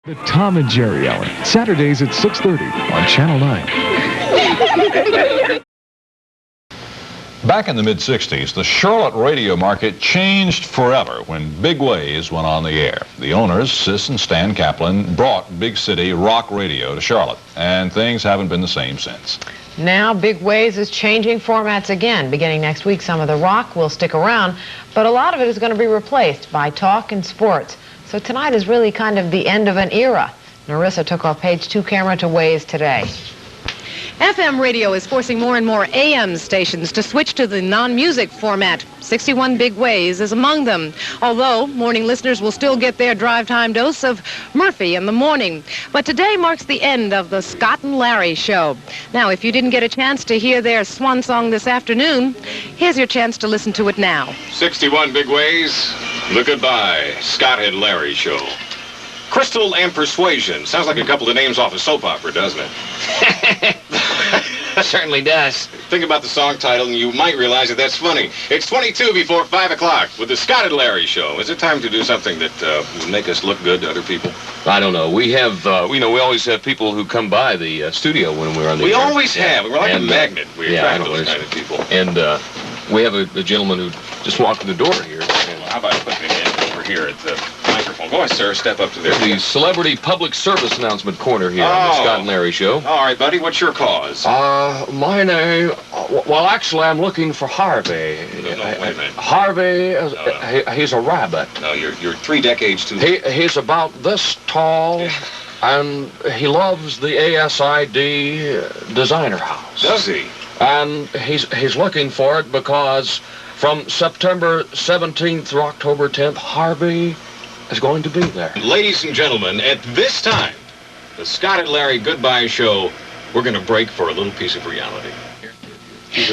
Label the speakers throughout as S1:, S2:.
S1: The Tom and Jerry Hour, Saturdays at 6:30 on Channel 9.
S2: Back in the mid-'60s, the Charlotte radio market changed forever when Big Ways went on the air. The owners, Sis and Stan Kaplan, brought big city rock radio to Charlotte, and things haven't been the same since.
S3: Now Big Ways is changing formats again. Beginning next week, some of the rock will stick around, but a lot of it is going to be replaced by talk and sports. So tonight is really kind of the end of an era. Nerissa took our Page 2 camera to Ways today.
S4: FM radio is forcing more and more AM stations to switch to the non-music format. 61 Big Ways is among them, although morning listeners will still get their drive time dose of Murphy in the morning. But today marks the end of the Scott and Larry show. Now, if you didn't get a chance to hear their swan song this afternoon, here's your chance to listen to it now.
S5: 61 Big Ways, the Goodbye Scott and Larry show. Crystal and Persuasion. Sounds like a couple of names off a soap opera, doesn't it?
S6: Certainly does.
S5: Think about the song title and you might realize that that's funny. It's 22 before 5 o'clock with the Scott and Larry show. Is it time to do something that will make us look good to other people?
S6: I don't know. We have, we always have people who come by the studio when we're on the air.
S5: We always have. We're like a magnet. We attract those kind of people.
S6: And we have a gentleman who just walked in the door here.
S5: Well, how about putting it over here at the microphone? Go ahead, sir. Step up to there.
S6: The celebrity public service announcment corner here on the Scott and Larry show.
S5: All right, buddy. What's your cause?
S6: My name, well, actually, I'm looking for Harvey.
S5: No, wait a minute.
S6: Harvey, he's a rabbit.
S5: No, you're 3 decades too.
S6: He's about this tall, and he loves the ASID designer house.
S5: Does he?
S6: And he's looking for it because from September 17th through October 10th, Harvey is going to be there.
S5: Ladies and gentlemen, at this time, the Scott and Larry Goodbye show, we're going to break for a little piece of reality.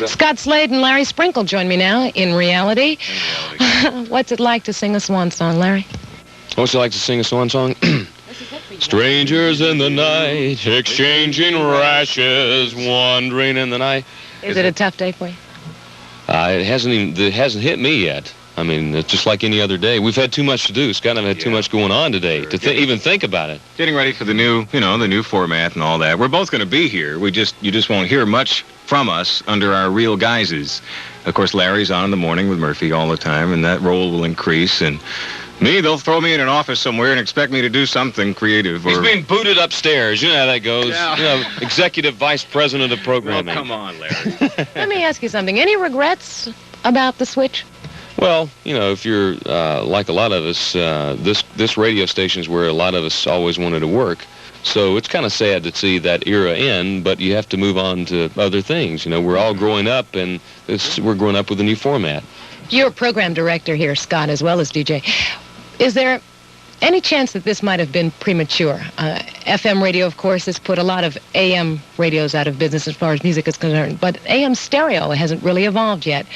S4: Scott Slade and Larry Sprinkle join me now in reality. What's it like to sing a swan song, Larry?
S6: What's it like to sing a swan song? Strangers in the night, exchanging rashes, wandering in the night.
S4: Is it a tough day for you?
S6: It hasn't hit me yet. I mean, it's just like any other day. We've had too much to do. Scott and I've had too much going on today to even think about it.
S5: Getting ready for the new, the new format and all that. We're both going to be here. You just won't hear much from us under our real guises. Of course, Larry's on in the morning with Murphy all the time, and that role will increase. And me, they'll throw me in an office somewhere and expect me to do something creative.
S6: He's being booted upstairs. You know how that goes.
S5: Yeah.
S6: Executive vice president of programming.
S5: Oh, come on, Larry.
S4: Let me ask you something. Any regrets about the switch?
S6: Well, if you're like a lot of us, this radio station is where a lot of us always wanted to work. So it's kind of sad to see that era end, but you have to move on to other things. We're all growing up, and we're growing up with a new format.
S4: You're a program director here, Scott, as well as DJ. Is there any chance that this might have been premature? FM radio, of course, has put a lot of AM radios out of business as far as music is concerned, but AM stereo hasn't really evolved yet.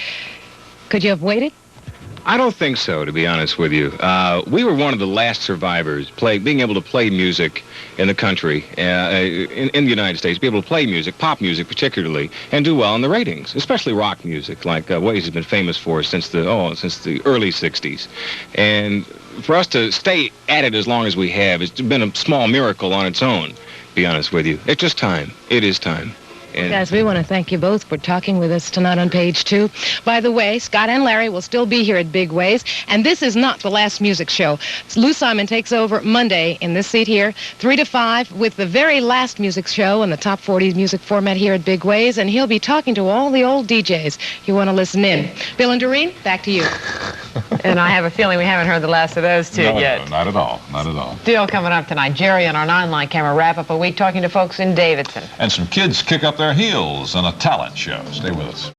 S4: Could you have waited?
S5: I don't think so, to be honest with you. We were one of the last survivors being able to play music in the country, in the United States, be able to play music, pop music particularly, and do well in the ratings, especially rock music, like Ways has been famous for since the early 60s. And for us to stay at it as long as we have, it's been a small miracle on its own, to be honest with you. It's just time. It is time.
S4: Guys, we want to thank you both for talking with us tonight on Page 2. By the way, Scott and Larry will still be here at Big Ways, and this is not the last music show. Lou Simon takes over Monday in this seat here, 3 to 5, with the very last music show in the top 40 music format here at Big Ways, and he'll be talking to all the old DJs. You want to listen in. Bill and Doreen, back to you.
S3: And I have a feeling we haven't heard the last of those two yet.
S2: No, not at all. Not at all.
S3: Still coming up tonight. Jerry on our 9-line camera wrap up a week talking to folks in Davidson.
S2: And some kids kick up their heels on a talent show. Stay with us.